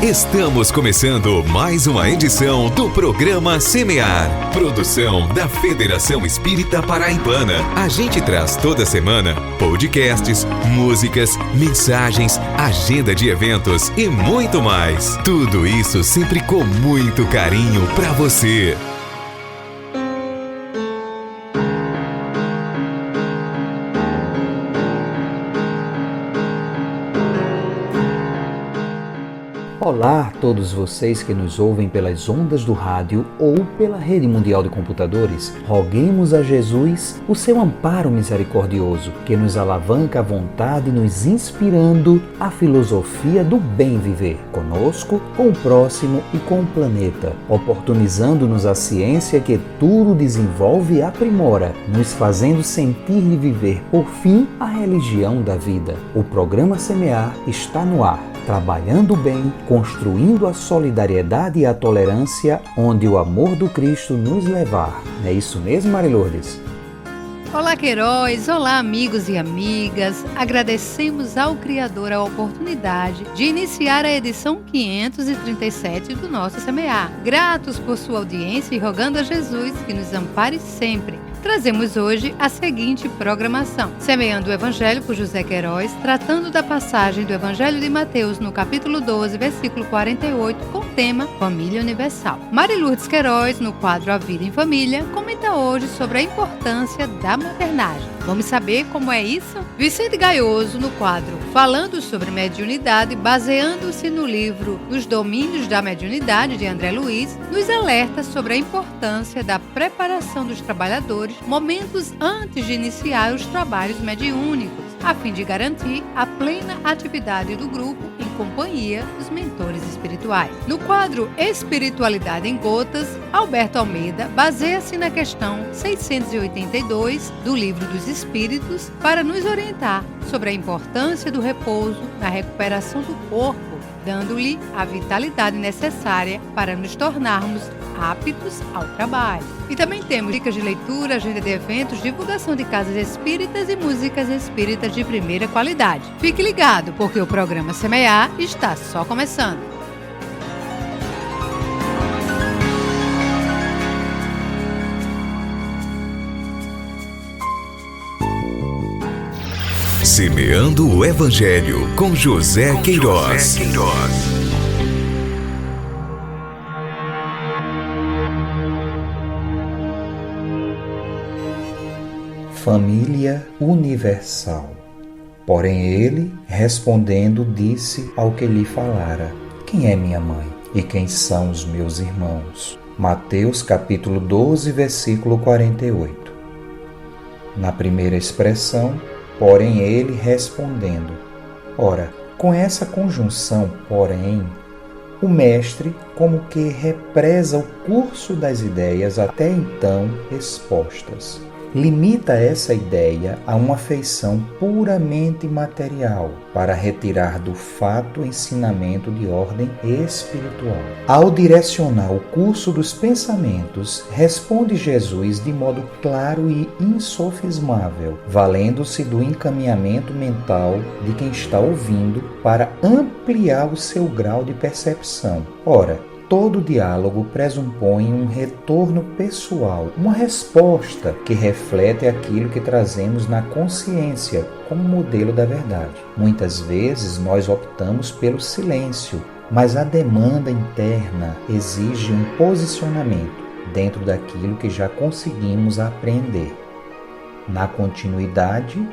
Estamos começando mais uma edição do programa Semear, produção da Federação Espírita Paraibana. A gente traz toda semana podcasts, músicas, mensagens, agenda de eventos e muito mais. Tudo isso sempre com muito carinho para você. Olá a todos vocês que nos ouvem pelas ondas do rádio ou pela rede mundial de computadores. Roguemos a Jesus o seu amparo misericordioso, que nos alavanca à vontade, nos inspirando a filosofia do bem viver, conosco, com o próximo e com o planeta, oportunizando-nos a ciência que tudo desenvolve e aprimora, nos fazendo sentir e viver, por fim, a religião da vida. O programa Semear está no ar, trabalhando bem, construindo a solidariedade e a tolerância, onde o amor do Cristo nos levar. Não é isso mesmo, Mari Lourdes? Olá, Queiroz! Olá, amigos e amigas! Agradecemos ao Criador a oportunidade de iniciar a edição 537 do nosso Semear. Gratos por sua audiência e rogando a Jesus que nos ampare sempre. Trazemos hoje a seguinte programação: Semeando o Evangelho por José Queiroz, tratando da passagem do Evangelho de Mateus no capítulo 12, versículo 48, com o tema Família Universal. Mari Lourdes Queiroz, no quadro A Vida em Família, comenta hoje sobre a importância da maternagem. Vamos saber como é isso? Vicente Gaioso, no quadro Falando sobre Mediunidade, baseando-se no livro Os Domínios da Mediunidade, de André Luiz, nos alerta sobre a importância da preparação dos trabalhadores momentos antes de iniciar os trabalhos mediúnicos, a fim de garantir a plena atividade do grupo em companhia dos mentores espirituais. No quadro Espiritualidade em Gotas, Alberto Almeida baseia-se na questão 682 do Livro dos Espíritos para nos orientar sobre a importância do repouso na recuperação do corpo, dando-lhe a vitalidade necessária para nos tornarmos aptos ao trabalho. E também temos dicas de leitura, agenda de eventos, divulgação de casas espíritas e músicas espíritas de primeira qualidade. Fique ligado, porque o programa Semear está só começando. Semeando o Evangelho com José Queiroz. Família universal. Porém ele, respondendo, disse ao que lhe falara: Quem é minha mãe? E quem são os meus irmãos? Mateus capítulo 12, versículo 48. Na primeira expressão, porém ele respondendo. Ora, com essa conjunção, porém, o mestre como que represa o curso das ideias até então expostas. Limita essa ideia a uma feição puramente material, para retirar do fato o ensinamento de ordem espiritual. Ao direcionar o curso dos pensamentos, responde Jesus de modo claro e insofismável, valendo-se do encaminhamento mental de quem está ouvindo para ampliar o seu grau de percepção. Ora, todo diálogo pressupõe um retorno pessoal, uma resposta que reflete aquilo que trazemos na consciência como modelo da verdade. Muitas vezes nós optamos pelo silêncio, mas a demanda interna exige um posicionamento dentro daquilo que já conseguimos apreender. Na continuidade,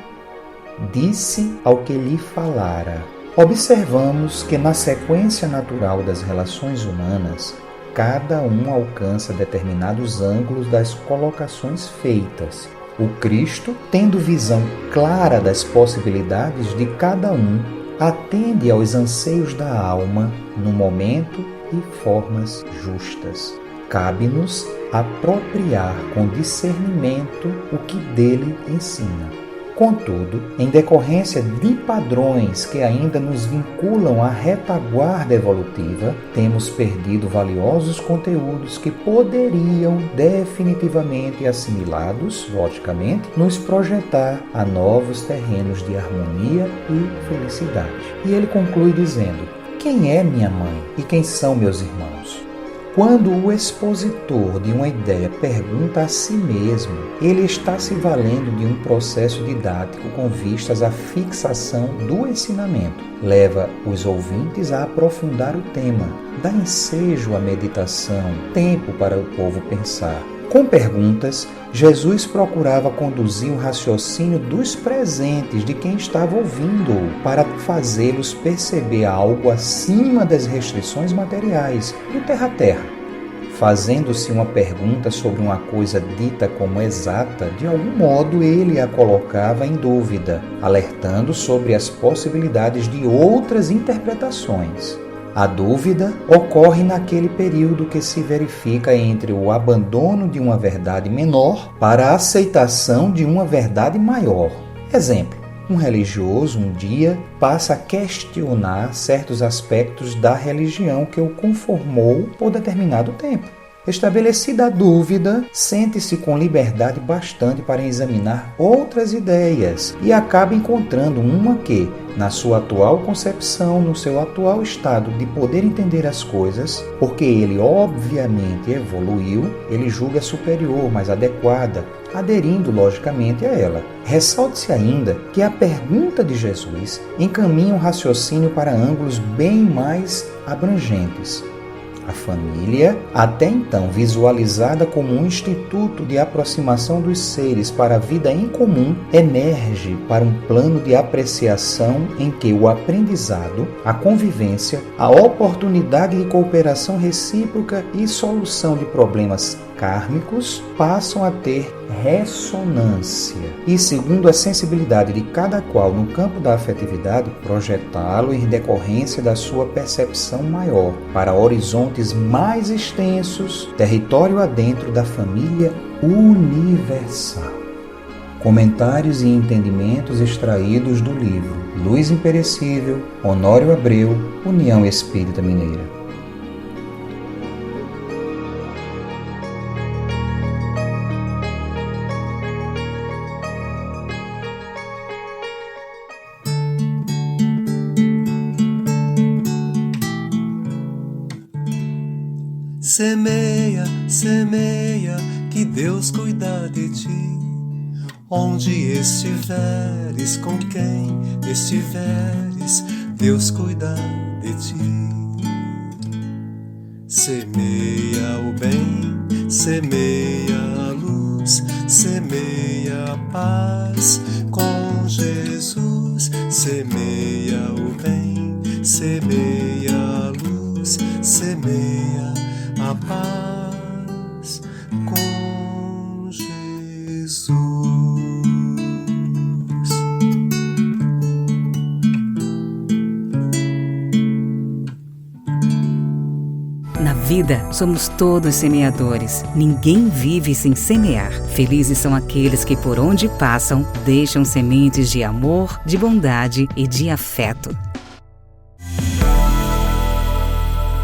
disse ao que lhe falara. Observamos que na sequência natural das relações humanas, cada um alcança determinados ângulos das colocações feitas. O Cristo, tendo visão clara das possibilidades de cada um, atende aos anseios da alma no momento e formas justas. Cabe-nos apropriar com discernimento o que dele ensina. Contudo, em decorrência de padrões que ainda nos vinculam à retaguarda evolutiva, temos perdido valiosos conteúdos que poderiam definitivamente assimilados, logicamente, nos projetar a novos terrenos de harmonia e felicidade. E ele conclui dizendo: quem é minha mãe e quem são meus irmãos? Quando o expositor de uma ideia pergunta a si mesmo, ele está se valendo de um processo didático com vistas à fixação do ensinamento. Leva os ouvintes a aprofundar o tema, dá ensejo à meditação, tempo para o povo pensar. Com perguntas, Jesus procurava conduzir um raciocínio dos presentes, de quem estava ouvindo-o, para fazê-los perceber algo acima das restrições materiais, do terra a terra. Fazendo-se uma pergunta sobre uma coisa dita como exata, de algum modo ele a colocava em dúvida, alertando sobre as possibilidades de outras interpretações. A dúvida ocorre naquele período que se verifica entre o abandono de uma verdade menor para a aceitação de uma verdade maior. Exemplo: um religioso um dia passa a questionar certos aspectos da religião que o conformou por determinado tempo. Estabelecida a dúvida, sente-se com liberdade bastante para examinar outras ideias e acaba encontrando uma que, na sua atual concepção, no seu atual estado de poder entender as coisas, porque ele obviamente evoluiu, ele julga superior, mais adequada, aderindo logicamente a ela. Ressalte-se ainda que a pergunta de Jesus encaminha um raciocínio para ângulos bem mais abrangentes. A família, até então visualizada como um instituto de aproximação dos seres para a vida em comum, emerge para um plano de apreciação em que o aprendizado, a convivência, a oportunidade de cooperação recíproca e solução de problemas kármicos passam a ter ressonância e, segundo a sensibilidade de cada qual no campo da afetividade, projetá-lo em decorrência da sua percepção maior para horizontes mais extensos, território adentro da família universal. Comentários e entendimentos extraídos do livro Luz Imperecível, Honório Abreu, União Espírita Mineira. Semeia, semeia, que Deus cuida de ti. Onde estiveres, com quem estiveres, Deus cuida de ti. Semeia o bem, semeia a luz, semeia a paz com Jesus. Semeia o bem, semeia a luz, semeia a paz com Jesus. Na vida, somos todos semeadores. Ninguém vive sem semear. Felizes são aqueles que, por onde passam, deixam sementes de amor, de bondade e de afeto.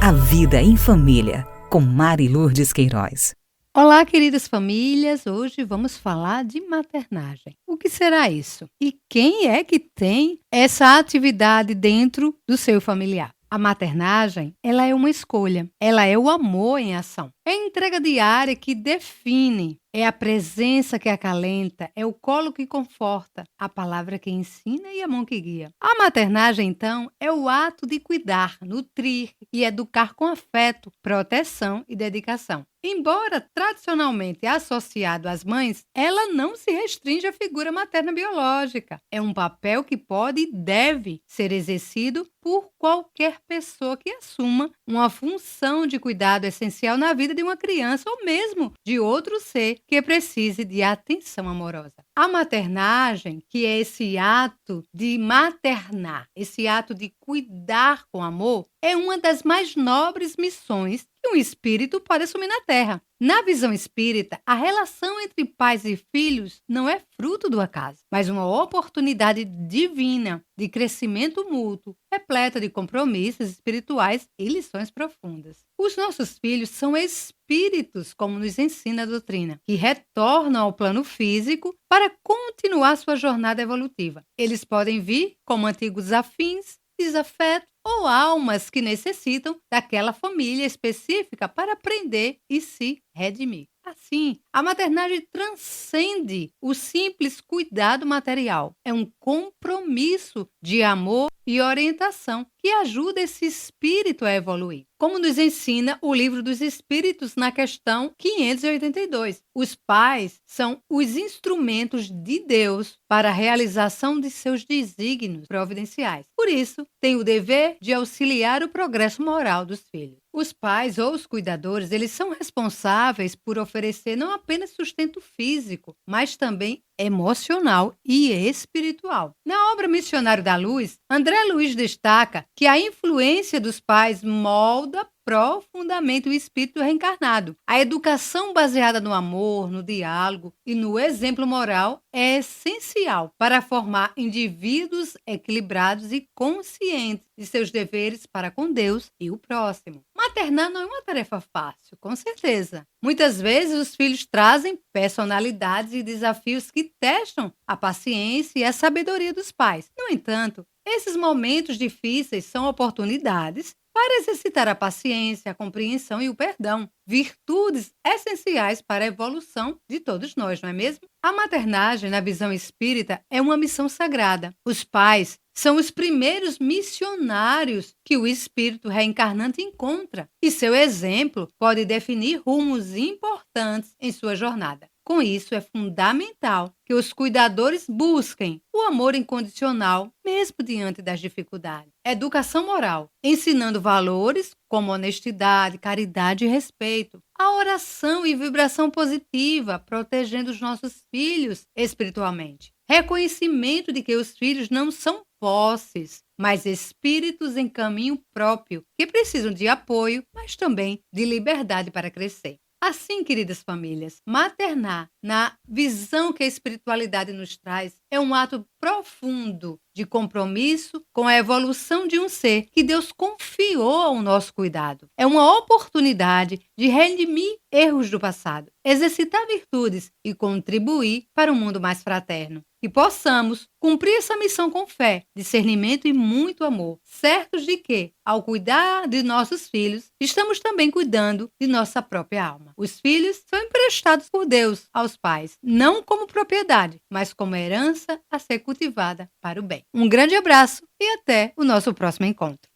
A Vida em Família, com Mari Lourdes Queiroz. Olá, queridas famílias! Hoje vamos falar de maternagem. O que será isso? E quem é que tem essa atividade dentro do seu familiar? A maternagem, ela é uma escolha, ela é o amor em ação. É a entrega diária que define, é a presença que acalenta, é o colo que conforta, a palavra que ensina e a mão que guia. A maternagem, então, é o ato de cuidar, nutrir e educar com afeto, proteção e dedicação. Embora tradicionalmente associado às mães, ela não se restringe à figura materna biológica. É um papel que pode e deve ser exercido por qualquer pessoa que assuma uma função de cuidado essencial na vida de uma criança ou mesmo de outro ser que precise de atenção amorosa. A maternagem, que é esse ato de maternar, esse ato de cuidar com amor, é uma das mais nobres missões que um espírito pode assumir na Terra. Na visão espírita, a relação entre pais e filhos não é fruto do acaso, mas uma oportunidade divina de crescimento mútuo, repleta de compromissos espirituais e lições profundas. Os nossos filhos são espíritos, como nos ensina a doutrina, que retornam ao plano físico para continuar sua jornada evolutiva. Eles podem vir como antigos afins, desafeto ou almas que necessitam daquela família específica para aprender e se redimir. Assim, a maternagem transcende o simples cuidado material. É um compromisso de amor e orientação que ajuda esse espírito a evoluir. Como nos ensina o Livro dos Espíritos na questão 582. Os pais são os instrumentos de Deus para a realização de seus desígnios providenciais. Por isso, têm o dever de auxiliar o progresso moral dos filhos. Os pais ou os cuidadores, eles são responsáveis por oferecer não apenas sustento físico, mas também emocional e espiritual. Na obra Missionário da Luz, André Luiz destaca que a influência dos pais molda profundamente o espírito reencarnado. A educação baseada no amor, no diálogo e no exemplo moral é essencial para formar indivíduos equilibrados e conscientes de seus deveres para com Deus e o próximo. Maternar não é uma tarefa fácil, com certeza. Muitas vezes os filhos trazem personalidades e desafios que testam a paciência e a sabedoria dos pais. No entanto, esses momentos difíceis são oportunidades para exercitar a paciência, a compreensão e o perdão, virtudes essenciais para a evolução de todos nós, não é mesmo? A maternagem, na visão espírita, é uma missão sagrada. Os pais são os primeiros missionários que o espírito reencarnante encontra, e seu exemplo pode definir rumos importantes em sua jornada. Com isso, é fundamental que os cuidadores busquem o amor incondicional, mesmo diante das dificuldades. Educação moral, ensinando valores como honestidade, caridade e respeito. A oração e vibração positiva, protegendo os nossos filhos espiritualmente. Reconhecimento de que os filhos não são posses, mas espíritos em caminho próprio, que precisam de apoio, mas também de liberdade para crescer. Assim, queridas famílias, maternar, na visão que a espiritualidade nos traz, é um ato profundo de compromisso com a evolução de um ser que Deus confiou ao nosso cuidado. É uma oportunidade de redimir erros do passado, exercitar virtudes e contribuir para um mundo mais fraterno. Que possamos cumprir essa missão com fé, discernimento e muito amor, certos de que, ao cuidar de nossos filhos, estamos também cuidando de nossa própria alma. Os filhos são emprestados por Deus aos pais, não como propriedade, mas como herança a ser cultivada para o bem. Um grande abraço e até o nosso próximo encontro.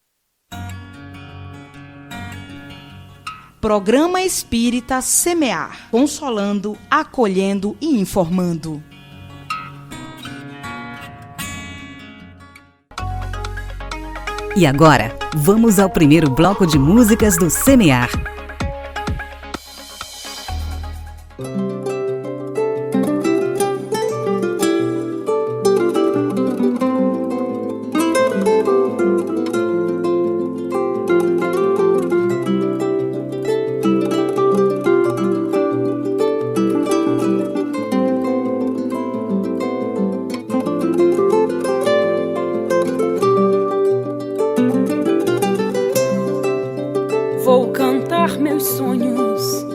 Programa Espírita Semear, consolando, acolhendo e informando. E agora, vamos ao primeiro bloco de músicas do Semear. Vou cantar meus sonhos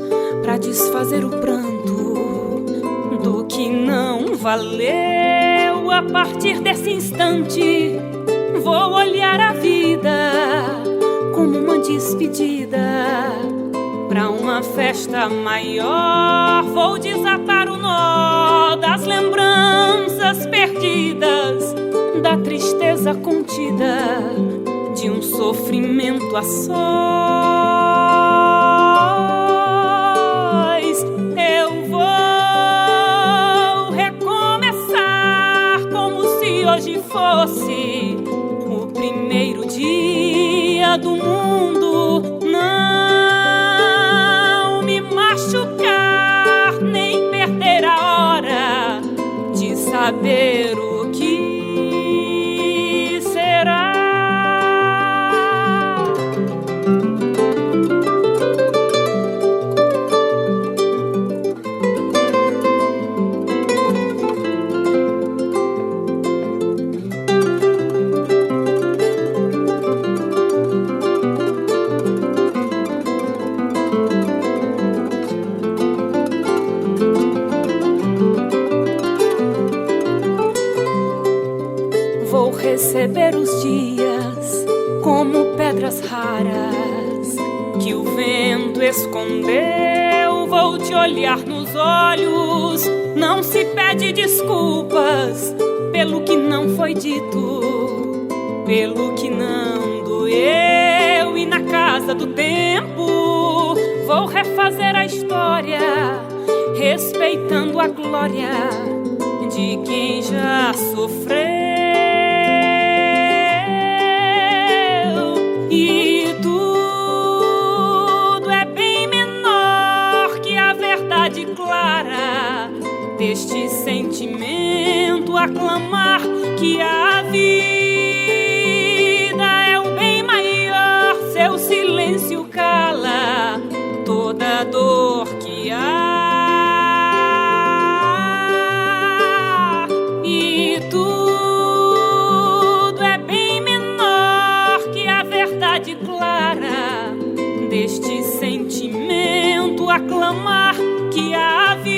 pra desfazer o pranto do que não valeu. A partir desse instante vou olhar a vida como uma despedida. Pra uma festa maior vou desatar o nó das lembranças perdidas, da tristeza contida, de um sofrimento a sós. Eu vou recomeçar como se hoje fosse o primeiro dia do mundo. Não me machucar, nem perder a hora de saber o que será. que o vento escondeu. Vou te olhar nos olhos. Não se pede desculpas pelo que não foi dito, pelo que não doeu. E na casa do tempo vou refazer a história, respeitando a glória de quem já sofreu. E tudo é bem menor que a verdade clara deste sentimento a clamar que a vida é o bem maior. Seu silêncio cala toda dor que há. E tudo é bem menor que a verdade clara deste sentimento a clamar que a vida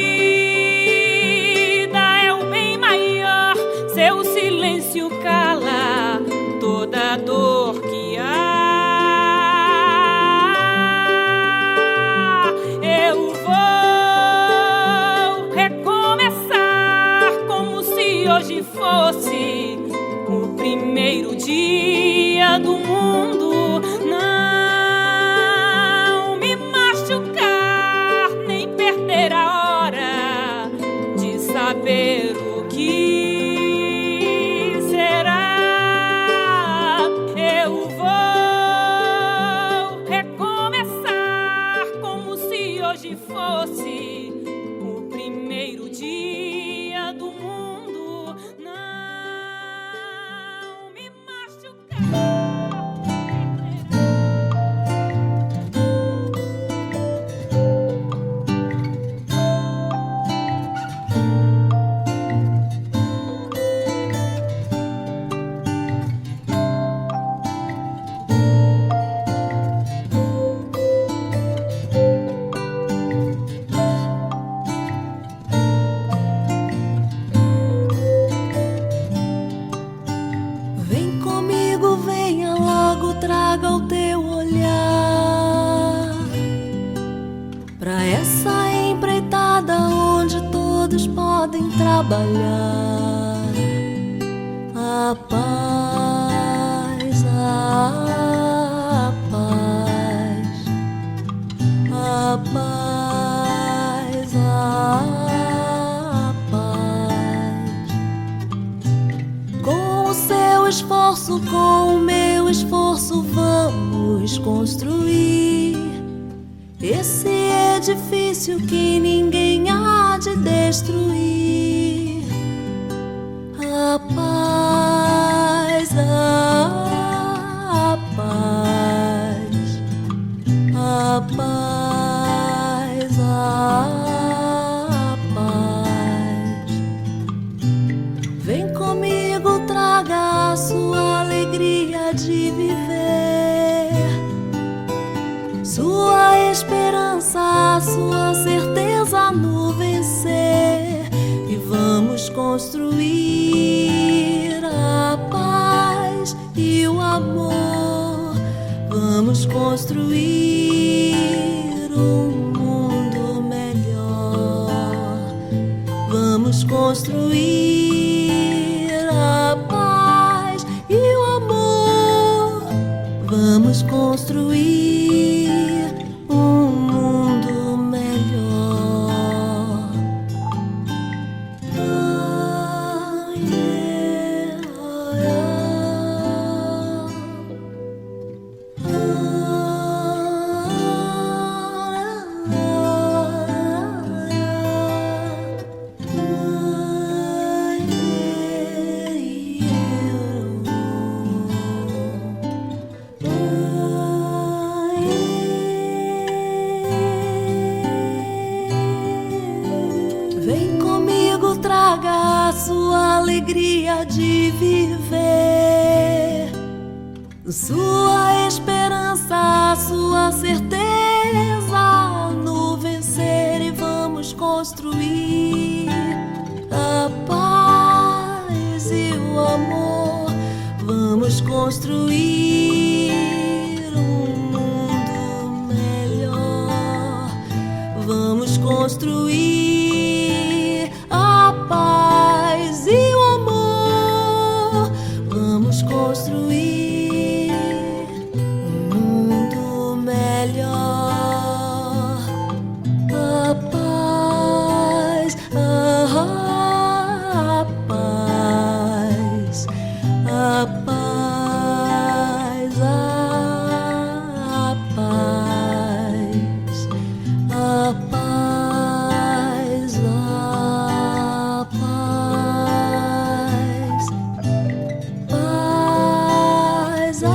é o bem maior. Seu silêncio cala toda dor que há. Eu vou recomeçar como se hoje fosse o primeiro dia do mundo. Não me machucar, nem perder a hora de saber o que será. Eu vou recomeçar como se hoje fosse o primeiro dia do mundo. Não me machucar. Vem comigo, venha logo, traga o teu olhar pra essa empreitada onde todos podem trabalhar. A paz, a paz, a paz, a paz. Com o seu esforço, com o meu esforço, vamos construir esse edifício que ninguém há de destruir. A paz, a paz, a paz, a paz. Vem comigo, traga a sua alegria de viver, sua esperança, a sua certeza no vencer. E vamos construir a paz e o amor. Vamos construir um mundo melhor. Vamos construir a paz e o amor. Vamos construir um mundo melhor. Ah, yeah, oh, yeah. Vem comigo, traga a sua alegria de viver, sua esperança, a sua certeza no vencer. E vamos construir a paz e o amor. Vamos construir um mundo construir a paz e o amor. Vamos construir um mundo melhor. A paz, a paz, a paz, a paz, a paz, a paz, paz, a paz.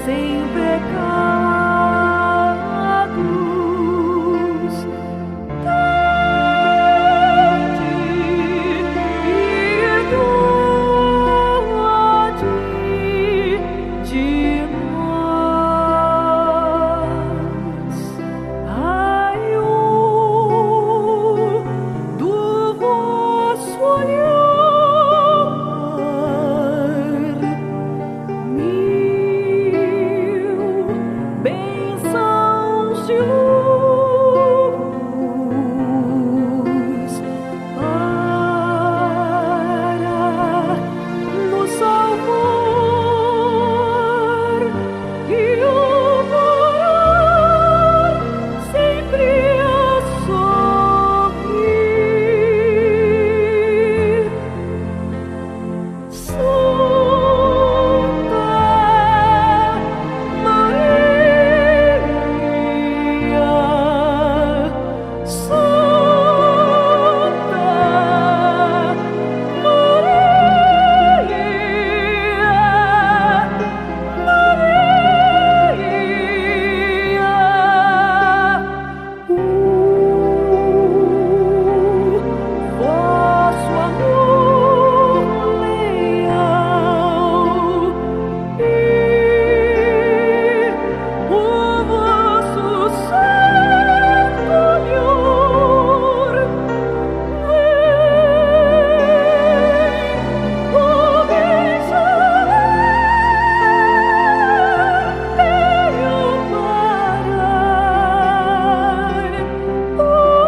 Sem pecados, de nós. Ai, do vosso olhar, mil bênçãos de luz para nos salvar e o morar sempre a sorrir. Santa Maria, Santa vosso amor leal e o vosso santo amor.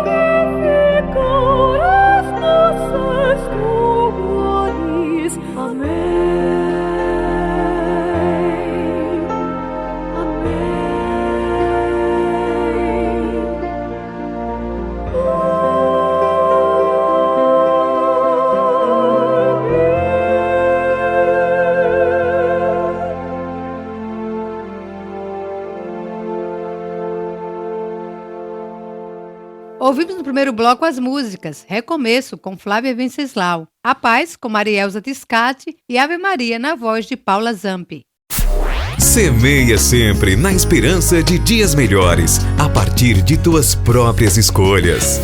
Vem, purificar as nossas dores. Amém, Ouvimos no primeiro bloco as músicas Recomeço, com Flávia Venceslau, A Paz, com Marielza Tiscati e Ave Maria, na voz de Paula Zampi. Semeia sempre na esperança de dias melhores, a partir de tuas próprias escolhas.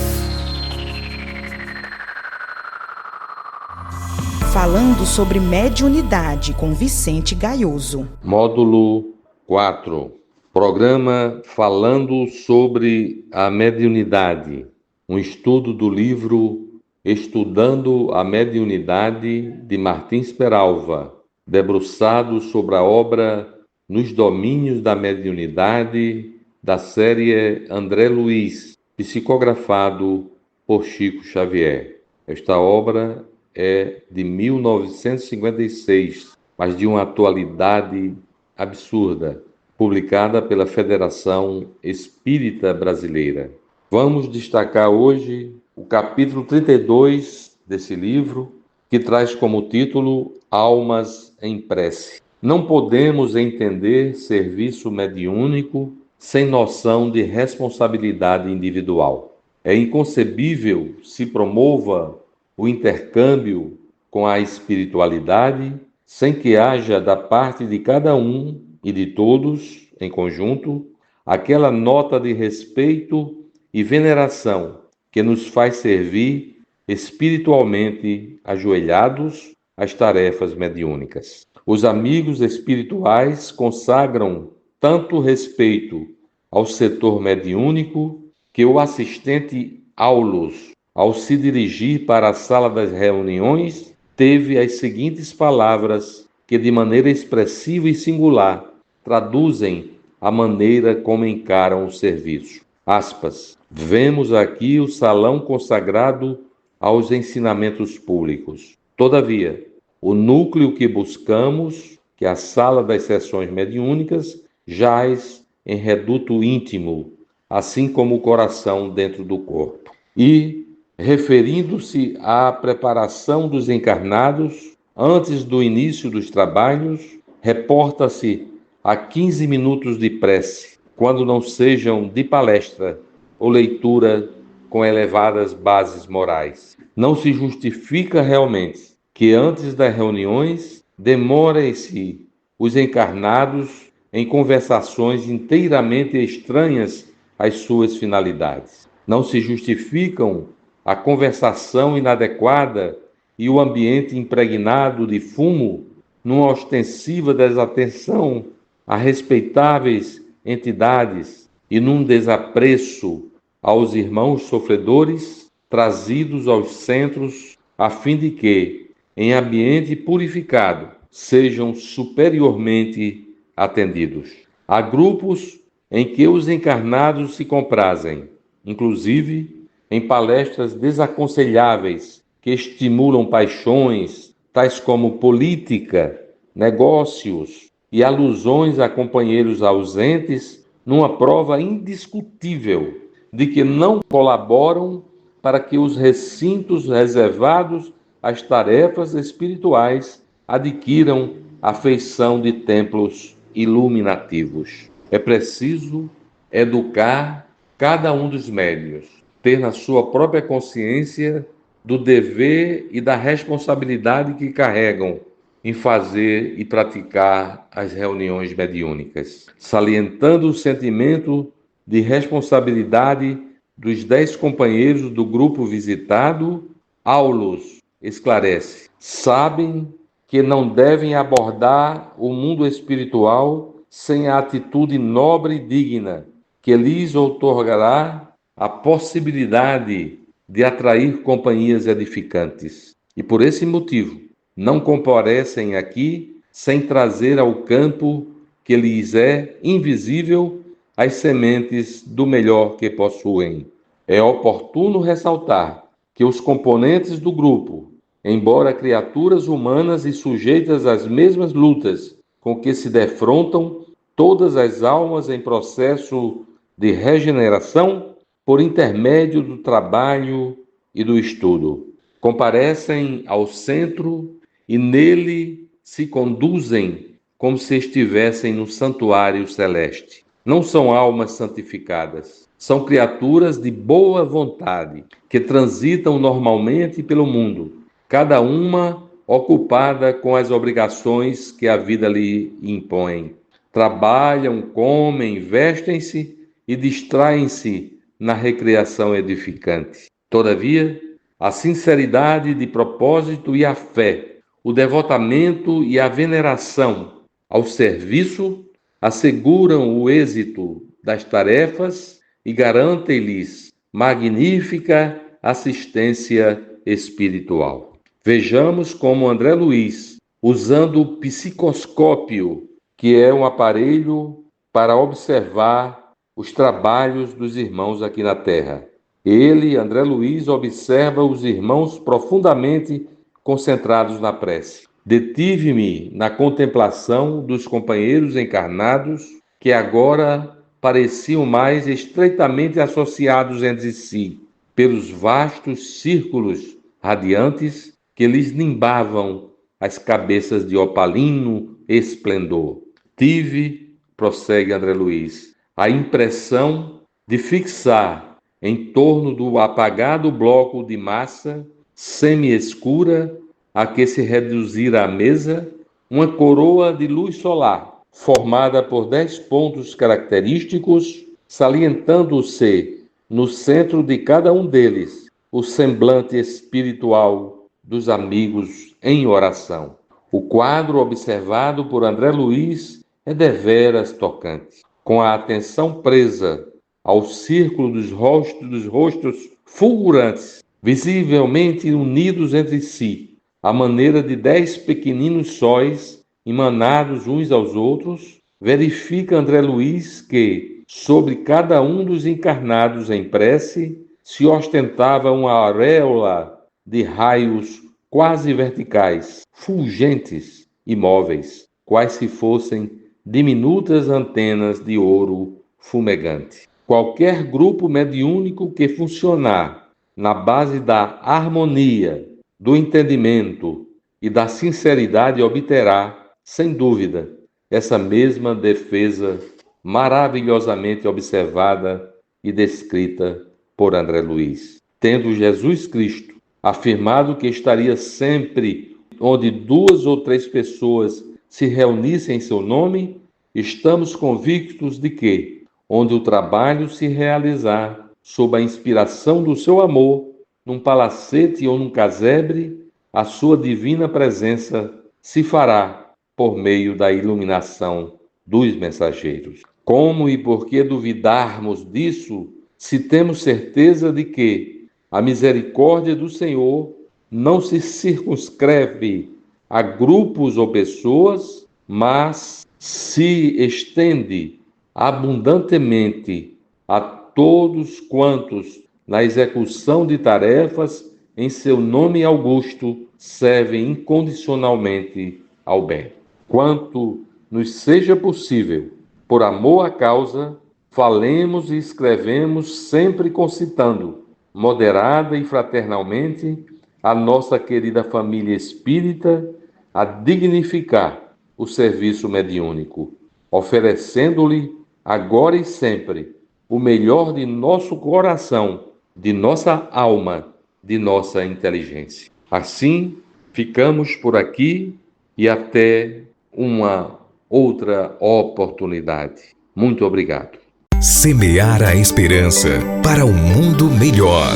Falando sobre mediunidade com Vicente Gaioso. Módulo 4. Programa Falando sobre a Mediunidade. Um estudo do livro Estudando a Mediunidade de Martins Peralva, debruçado sobre a obra Nos Domínios da Mediunidade, da série André Luiz, psicografado por Chico Xavier. Esta obra é de 1956, mas de uma atualidade absurda, publicada pela Federação Espírita Brasileira. Vamos destacar hoje o capítulo 32 desse livro, que traz como título Almas em Prece. Não podemos entender serviço mediúnico sem noção de responsabilidade individual. É inconcebível se promova o intercâmbio com a espiritualidade sem que haja da parte de cada um e de todos, em conjunto, aquela nota de respeito e veneração que nos faz servir espiritualmente ajoelhados às tarefas mediúnicas. Os amigos espirituais consagram tanto respeito ao setor mediúnico que o assistente Aulus, ao se dirigir para a sala das reuniões, teve as seguintes palavras que, de maneira expressiva e singular, traduzem a maneira como encaram o serviço. Aspas. Vemos aqui o salão consagrado aos ensinamentos públicos. Todavia, o núcleo que buscamos, que é a sala das sessões mediúnicas, jaz em reduto íntimo, assim como o coração dentro do corpo. E, referindo-se à preparação dos encarnados, antes do início dos trabalhos, reporta-se a 15 minutos de prece, quando não sejam de palestra ou leitura com elevadas bases morais. Não se justifica realmente que antes das reuniões demorem-se os encarnados em conversações inteiramente estranhas às suas finalidades. Não se justificam a conversação inadequada e o ambiente impregnado de fumo numa ostensiva desatenção a respeitáveis entidades e num desapreço aos irmãos sofredores trazidos aos centros a fim de que, em ambiente purificado, sejam superiormente atendidos. Há grupos em que os encarnados se comprazem, inclusive em palestras desaconselháveis que estimulam paixões, tais como política, negócios e alusões a companheiros ausentes, numa prova indiscutível de que não colaboram para que os recintos reservados às tarefas espirituais adquiram a feição de templos iluminativos. É preciso educar cada um dos médiuns, ter na sua própria consciência do dever e da responsabilidade que carregam em fazer e praticar as reuniões mediúnicas, salientando o sentimento de responsabilidade dos 10 companheiros do grupo visitado. Aulus esclarece: sabem que não devem abordar o mundo espiritual sem a atitude nobre e digna que lhes outorgará a possibilidade de atrair companhias edificantes. E por esse motivo, não comparecem aqui sem trazer ao campo que lhes é invisível as sementes do melhor que possuem. É oportuno ressaltar que os componentes do grupo, embora criaturas humanas e sujeitas às mesmas lutas com que se defrontam todas as almas em processo de regeneração, por intermédio do trabalho e do estudo, comparecem ao centro e nele se conduzem como se estivessem no santuário celeste. Não são almas santificadas, são criaturas de boa vontade que transitam normalmente pelo mundo, cada uma ocupada com as obrigações que a vida lhe impõe. Trabalham, comem, vestem-se e distraem-se na recreação edificante. Todavia, a sinceridade de propósito e a fé, o devotamento e a veneração ao serviço asseguram o êxito das tarefas e garantem-lhes magnífica assistência espiritual. Vejamos como André Luiz, usando o psicoscópio, que é um aparelho para observar os trabalhos dos irmãos aqui na Terra. Ele, André Luiz, observa os irmãos profundamente concentrados na prece. Detive-me na contemplação dos companheiros encarnados que agora pareciam mais estreitamente associados entre si, pelos vastos círculos radiantes que lhes nimbavam as cabeças de opalino esplendor. Tive, prossegue André Luiz, a impressão de fixar em torno do apagado bloco de massa semi-escura a que se reduzira a mesa uma coroa de luz solar, formada por 10 pontos característicos, salientando-se no centro de cada um deles o semblante espiritual dos amigos em oração. O quadro observado por André Luiz é deveras tocante. Com a atenção presa ao círculo dos rostos fulgurantes, visivelmente unidos entre si, à maneira de 10 pequeninos sóis emanados uns aos outros, verifica André Luiz que, sobre cada um dos encarnados em prece, se ostentava uma auréola de raios quase verticais, fulgentes e móveis, quais se fossem diminutas antenas de ouro fumegante. Qualquer grupo mediúnico que funcionar na base da harmonia, do entendimento e da sinceridade obterá, sem dúvida, essa mesma defesa maravilhosamente observada e descrita por André Luiz. Tendo Jesus Cristo afirmado que estaria sempre onde 2 ou 3 pessoas se reunissem em seu nome, estamos convictos de que, onde o trabalho se realizar sob a inspiração do seu amor, num palacete ou num casebre, a sua divina presença se fará por meio da iluminação dos mensageiros. Como e por que duvidarmos disso, se temos certeza de que a misericórdia do Senhor não se circunscreve a grupos ou pessoas, mas se estende abundantemente a todos quantos, na execução de tarefas em seu nome augusto, servem incondicionalmente ao bem. Quanto nos seja possível, por amor à causa, falemos e escrevemos sempre concitando, moderada e fraternalmente, a nossa querida família espírita a dignificar o serviço mediúnico, oferecendo-lhe, agora e sempre, o melhor de nosso coração, de nossa alma, de nossa inteligência. Assim, ficamos por aqui e até uma outra oportunidade. Muito obrigado. Semear a esperança para um mundo melhor.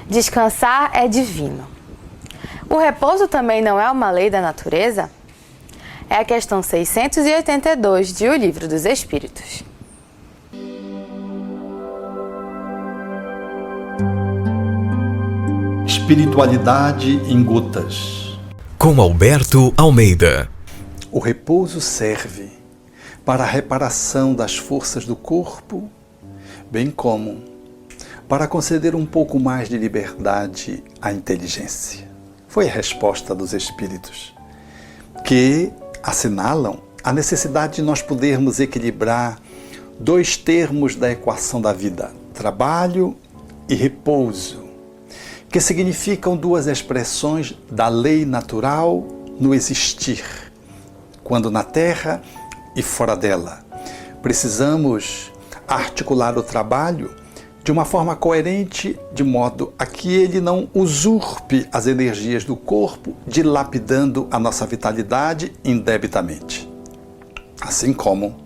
Descansar é divino. O repouso também não é uma lei da natureza? É a questão 682 de O Livro dos Espíritos. Espiritualidade em gotas. Com Alberto Almeida. O repouso serve para a reparação das forças do corpo, bem como para conceder um pouco mais de liberdade à inteligência. Foi a resposta dos Espíritos, que assinalam a necessidade de nós podermos equilibrar 2 termos da equação da vida, trabalho e repouso, que significam 2 expressões da lei natural no existir, quando na Terra e fora dela. Precisamos articular o trabalho de uma forma coerente, de modo a que ele não usurpe as energias do corpo, dilapidando a nossa vitalidade indebitamente. Assim como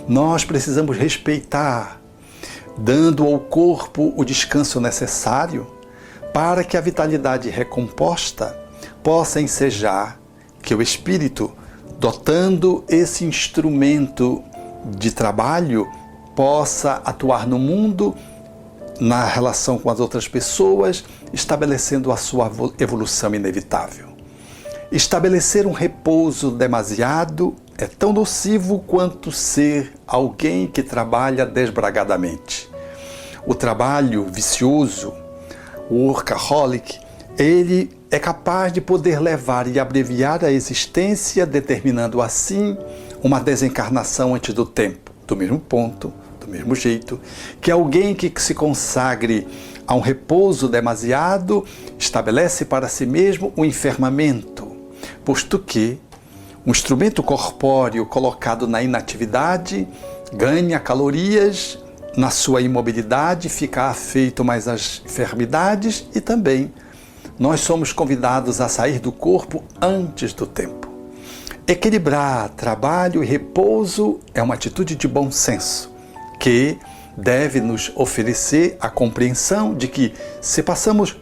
nós precisamos respeitar, dando ao corpo o descanso necessário para que a vitalidade recomposta possa ensejar que o espírito, dotando esse instrumento de trabalho, possa atuar no mundo, na relação com as outras pessoas, estabelecendo a sua evolução inevitável. Estabelecer um repouso demasiado é tão nocivo quanto ser alguém que trabalha desbragadamente. O trabalho vicioso, o workaholic, ele é capaz de poder levar e abreviar a existência, determinando assim uma desencarnação antes do tempo. Do mesmo ponto, Do mesmo jeito que alguém que se consagre a um repouso demasiado estabelece para si mesmo um enfermamento, posto que um instrumento corpóreo colocado na inatividade ganha calorias na sua imobilidade, fica afeito mais às enfermidades e também nós somos convidados a sair do corpo antes do tempo. Equilibrar trabalho e repouso é uma atitude de bom senso, que deve nos oferecer a compreensão de que se passamos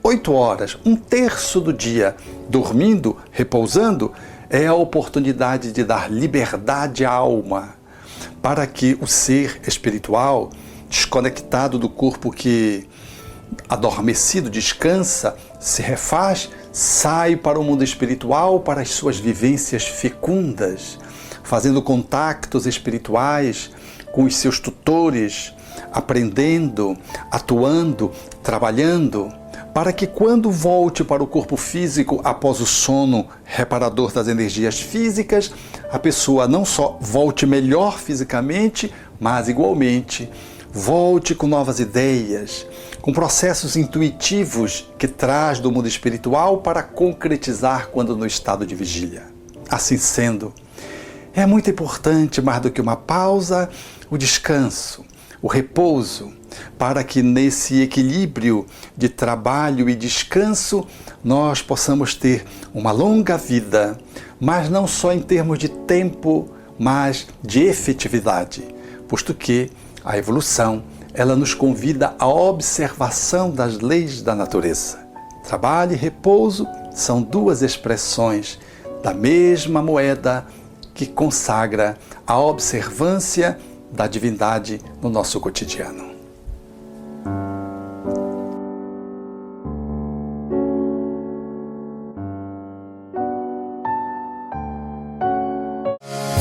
8 horas, 1/3 do dia, dormindo, repousando, é a oportunidade de dar liberdade à alma, para que o ser espiritual, desconectado do corpo que adormecido descansa, se refaz, sai para o mundo espiritual, para as suas vivências fecundas, fazendo contactos espirituais com os seus tutores, aprendendo, atuando, trabalhando, para que quando volte para o corpo físico após o sono reparador das energias físicas, a pessoa não só volte melhor fisicamente, mas igualmente volte com novas ideias, com processos intuitivos que traz do mundo espiritual para concretizar quando no estado de vigília. Assim sendo, é muito importante, mais do que uma pausa, o descanso, o repouso, para que nesse equilíbrio de trabalho e descanso nós possamos ter uma longa vida, mas não só em termos de tempo, mas de efetividade, posto que a evolução, ela nos convida à observação das leis da natureza. Trabalho e repouso são duas expressões da mesma moeda que consagra a observância da divindade no nosso cotidiano.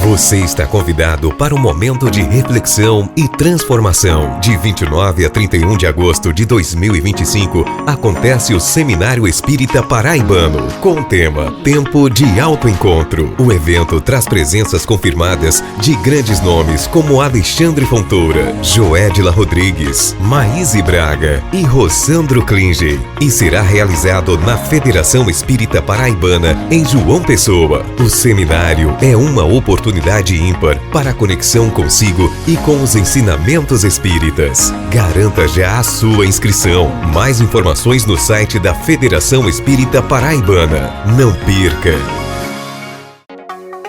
Você está convidado para um momento de reflexão e transformação. De 29 a 31 de agosto de 2025, acontece o Seminário Espírita Paraibano, com o tema Tempo de Autoencontro. O evento traz presenças confirmadas de grandes nomes como Alexandre Fontoura, Joédila Rodrigues, Maíse Braga e Rossandro Klinge, e será realizado na Federação Espírita Paraibana, em João Pessoa. O seminário é uma oportunidade ímpar para a conexão consigo e com os ensinamentos espíritas. Garanta já a sua inscrição. Mais informações no site da Federação Espírita Paraibana. Não perca!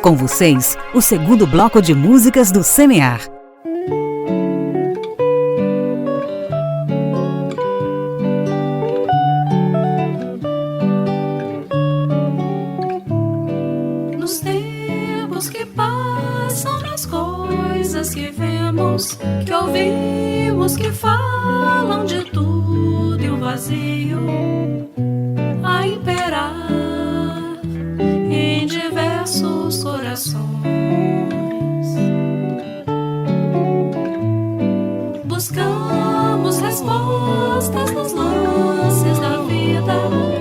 Com vocês, o segundo bloco de músicas do Semear. Que ouvimos que falam de tudo e o vazio a imperar em diversos corações. Buscamos respostas nos lances da vida,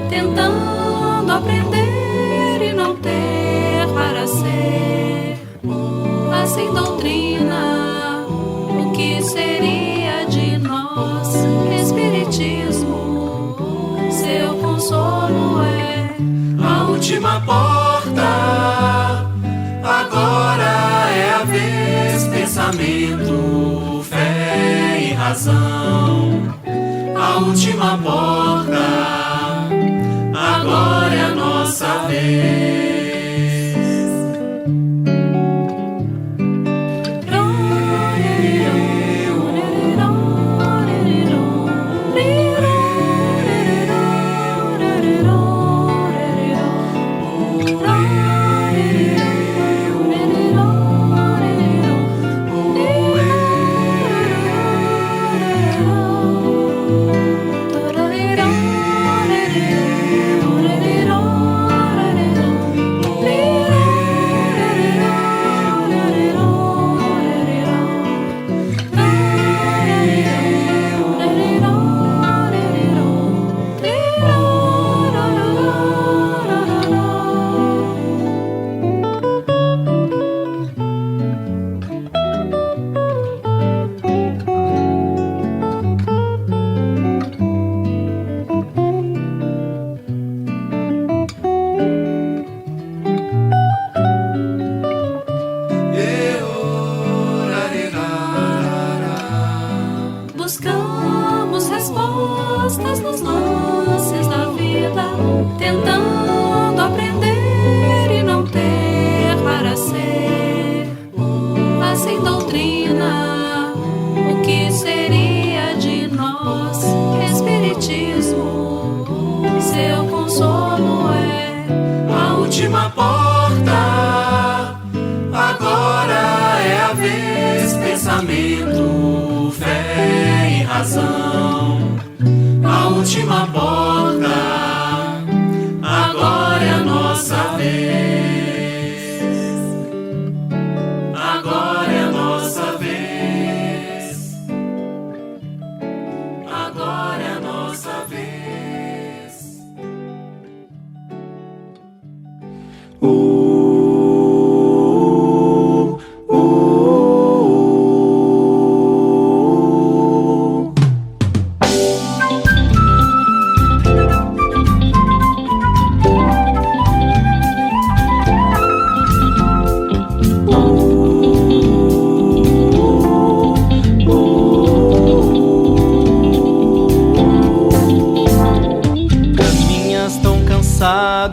tentando aprender e não ter para ser assim doutrina. Que seria de nós, Espiritismo? Seu consolo é a última porta. Agora é a vez, pensamento, fé e razão. A última porta. Agora é a nossa vez.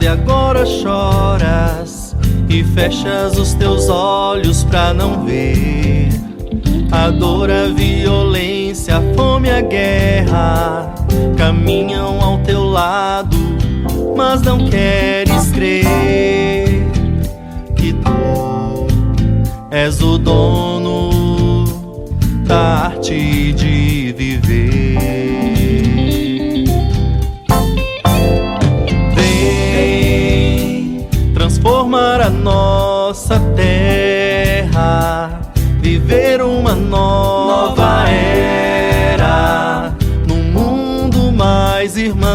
E agora choras e fechas os teus olhos pra não ver a dor, a violência, a fome, a guerra caminham ao teu lado, mas não queres crer que tu és o dono da arte de viver. Transformar a nossa terra, viver uma nova era, num mundo mais irmão.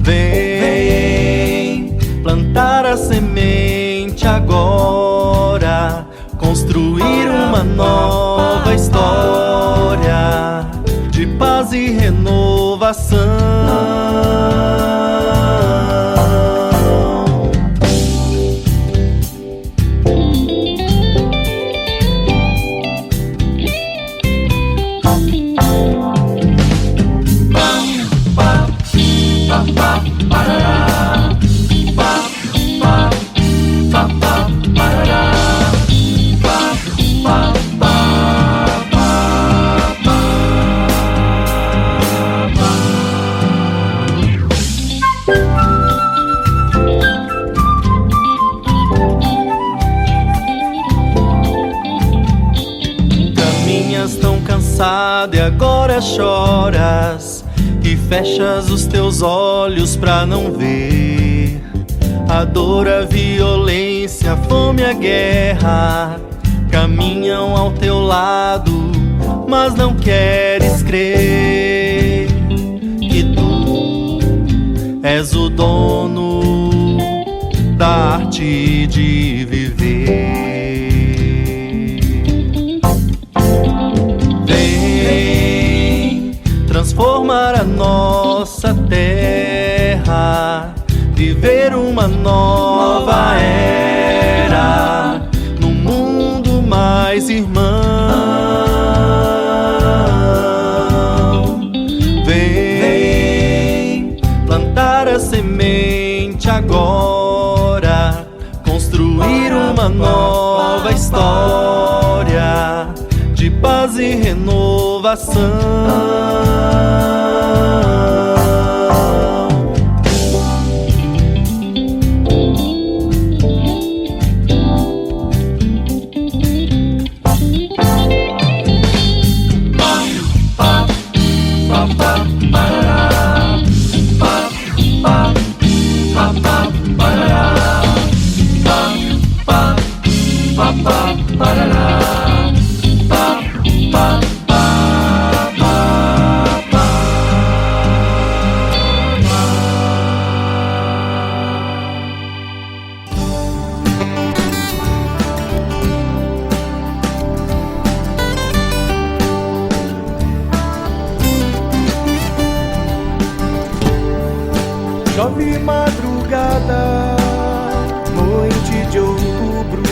Vem plantar a semente agora, construir uma nova história de paz e renovação. E agora choras e fechas os teus olhos pra não ver a dor, a violência, a fome, a guerra caminham ao teu lado, mas não queres crer que tu és o dono da arte de viver. Transformar a nossa terra, viver uma nova era, num mundo mais irmão. Vem plantar a semente agora, construir uma nova história de paz e renovação. Chove madrugada, noite de outubro,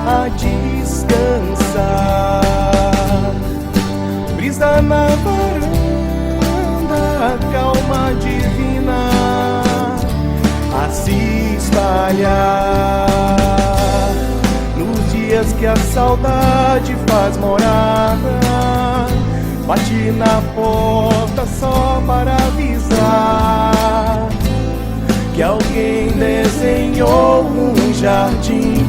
a descansar. Brisa na varanda, calma divina, a se espalhar. Nos dias que a saudade faz morada, bate na porta só para avisar que alguém desenhou um jardim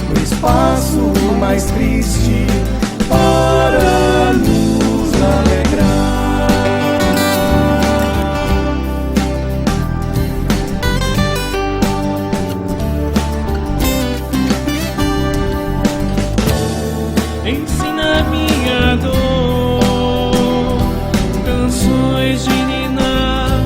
no espaço mais triste para nos alegrar. Ensina minha dor, canções de ninar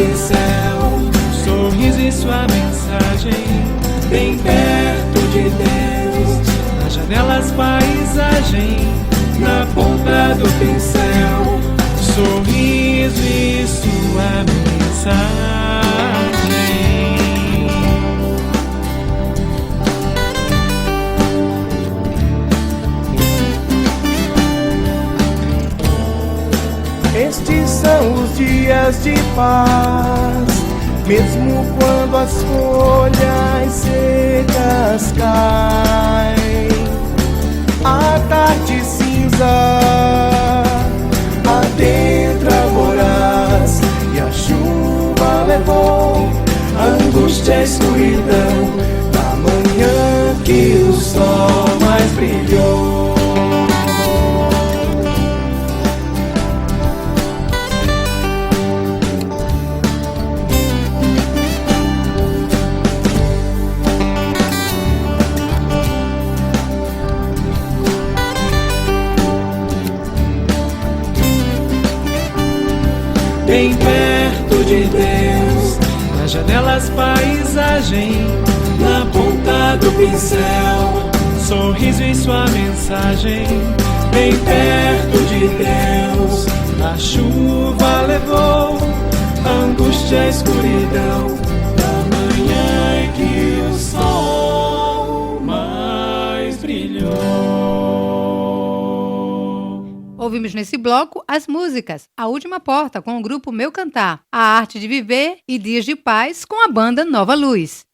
pincel, sorriso e sua mensagem, bem perto de Deus. nas janelas paisagem, Na ponta do pincel, sorriso e sua mensagem. Estes são os dias de paz, mesmo quando as folhas secas caem. A tarde cinza adentra voraz e a chuva levou a angústia e a escuridão da manhã que o sol mais brilhou. bem perto de Deus. Nas janelas paisagem, Na ponta do pincel, sorriso e sua mensagem, bem perto de Deus. a chuva levou A angústia e a escuridão da manhã em que o sol mais brilhou. Ouvimos nesse bloco as músicas A Última Porta com o grupo Meu Cantar, A Arte de Viver e Dias de Paz com a banda Nova Luz.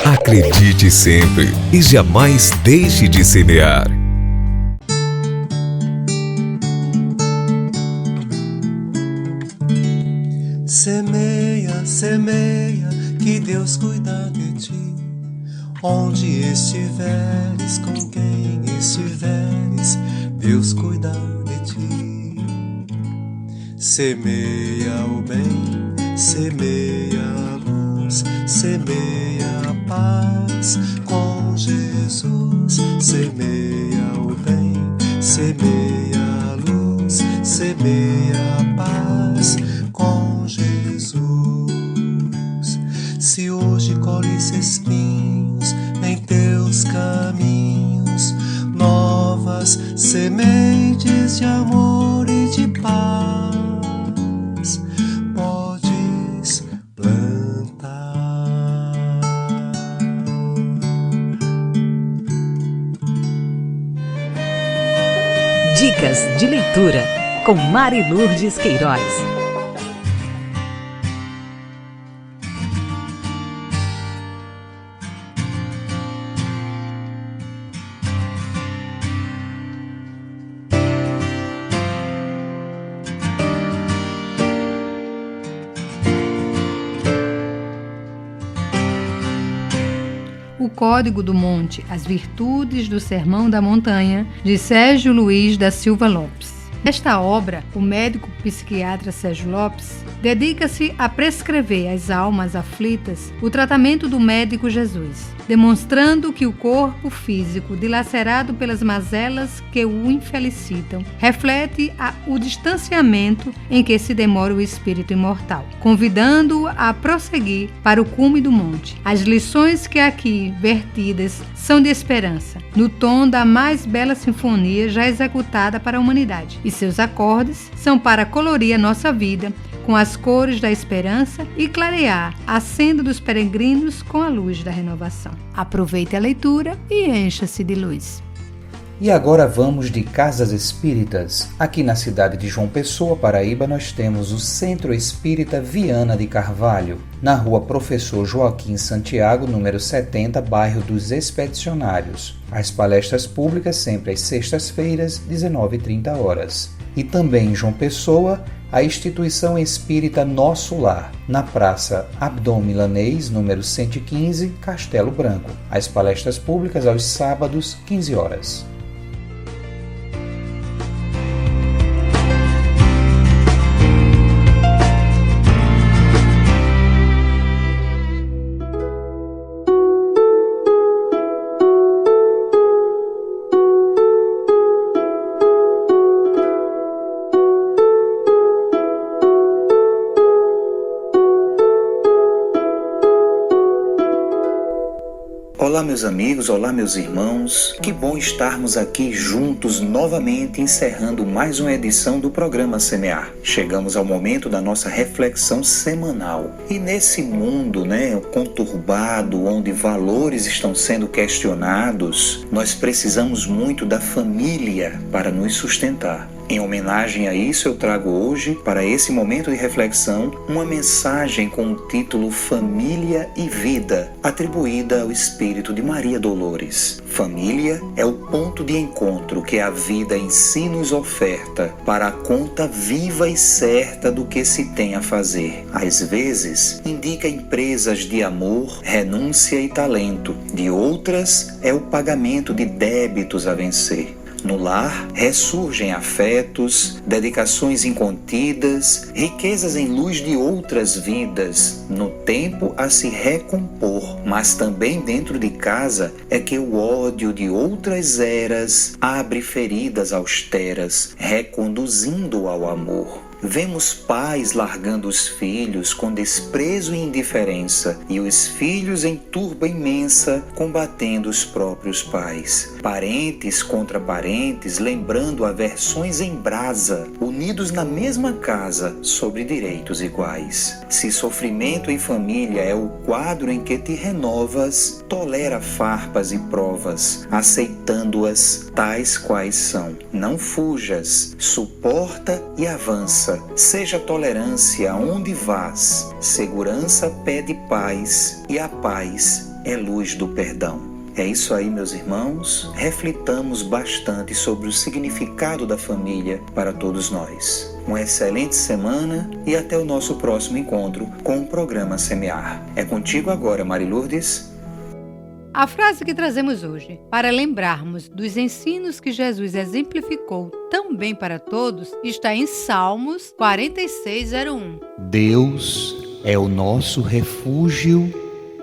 Acredite sempre e jamais deixe de semear. Semeia, semeia, que Deus cuida de ti. Onde estiveres, com quem estiveres, Deus cuida de ti. Semeia o bem, semeia a luz, semeia a paz com Jesus. Semeia o bem, semeia a luz, semeia a paz com Jesus. Se hoje colhes espinhos em teus caminhos, novas sementes de amor e de paz podes plantar. Dicas de leitura com Mari Lourdes Queiroz. O Código do Monte, As Virtudes do Sermão da Montanha, de Sérgio Luiz da Silva Lopes. Nesta obra, o médico psiquiatra Sérgio Lopes dedica-se a prescrever às almas aflitas o tratamento do médico Jesus, demonstrando que o corpo físico dilacerado pelas mazelas que o infelicitam reflete o distanciamento em que se demora o espírito imortal, convidando-o a prosseguir para o cume do monte. As lições que aqui vertidas são de esperança, no tom da mais bela sinfonia já executada para a humanidade, e seus acordes são para colorir a nossa vida com as cores da esperança e clarear a senda dos peregrinos com a luz da renovação. Aproveite a leitura e encha-se de luz. E agora vamos de Casas Espíritas. Aqui na cidade de João Pessoa, Paraíba, nós temos o Centro Espírita Viana de Carvalho, na rua Professor Joaquim Santiago, número 70, bairro dos Expedicionários. As palestras públicas sempre às sextas-feiras, 19h30. E também em João Pessoa, a Instituição Espírita Nosso Lar, na Praça Abdom Milanês, número 115, Castelo Branco. As palestras públicas aos sábados, 15h. Olá, meus amigos, olá, meus irmãos. Que bom estarmos aqui juntos novamente, encerrando mais uma edição do programa Semear. Chegamos ao momento da nossa reflexão semanal. E nesse mundo, conturbado, onde valores estão sendo questionados, nós precisamos muito da família para nos sustentar. Em homenagem a isso, eu trago hoje, para esse momento de reflexão, uma mensagem com o título Família e Vida, atribuída ao espírito de Maria Dolores. Família é o ponto de encontro que a vida em si nos oferta para a conta viva e certa do que se tem a fazer. Às vezes, indica empresas de amor, renúncia e talento. De outras, é o pagamento de débitos a vencer. No lar, ressurgem afetos, dedicações incontidas, riquezas em luz de outras vidas, no tempo a se recompor. Mas também dentro de casa é que o ódio de outras eras abre feridas austeras, reconduzindo ao amor. Vemos pais largando os filhos com desprezo e indiferença, e os filhos em turba imensa combatendo os próprios pais. Parentes contra parentes, lembrando aversões em brasa, unidos na mesma casa sobre direitos iguais. Se sofrimento em família é o quadro em que te renovas, tolera farpas e provas, aceitando-as tais quais são. Não fujas, suporta e avança. Seja tolerância aonde vás, segurança pede paz, e a paz é luz do perdão. É isso aí, meus irmãos. Reflitamos bastante sobre o significado da família para todos nós. Uma excelente semana e até o nosso próximo encontro com o programa Semear. É contigo agora, Marilourdes. A frase que trazemos hoje, para lembrarmos dos ensinos que Jesus exemplificou também para todos, está em Salmos 46:01. Deus é o nosso refúgio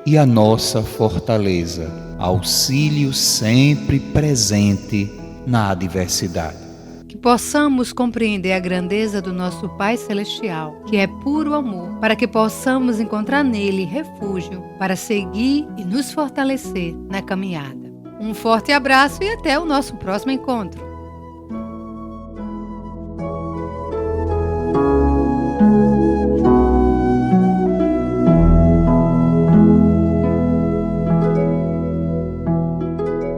e a nossa fortaleza, auxílio sempre presente na adversidade. Que possamos compreender a grandeza do nosso Pai Celestial, que é puro amor, para que possamos encontrar nele refúgio para seguir e nos fortalecer na caminhada. Um forte abraço e até o nosso próximo encontro.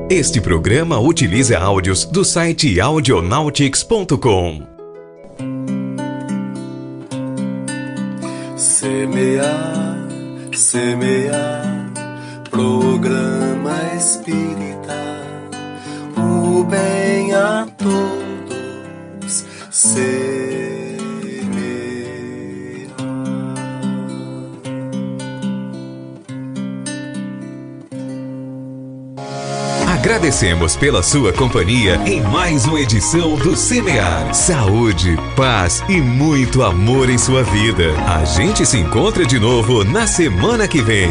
Este programa utiliza áudios do site audionautics.com. Semear, semear, programa espírita, o bem a todos semear. Agradecemos pela sua companhia em mais uma edição do Semear. Saúde, paz e muito amor em sua vida. A gente se encontra de novo na semana que vem.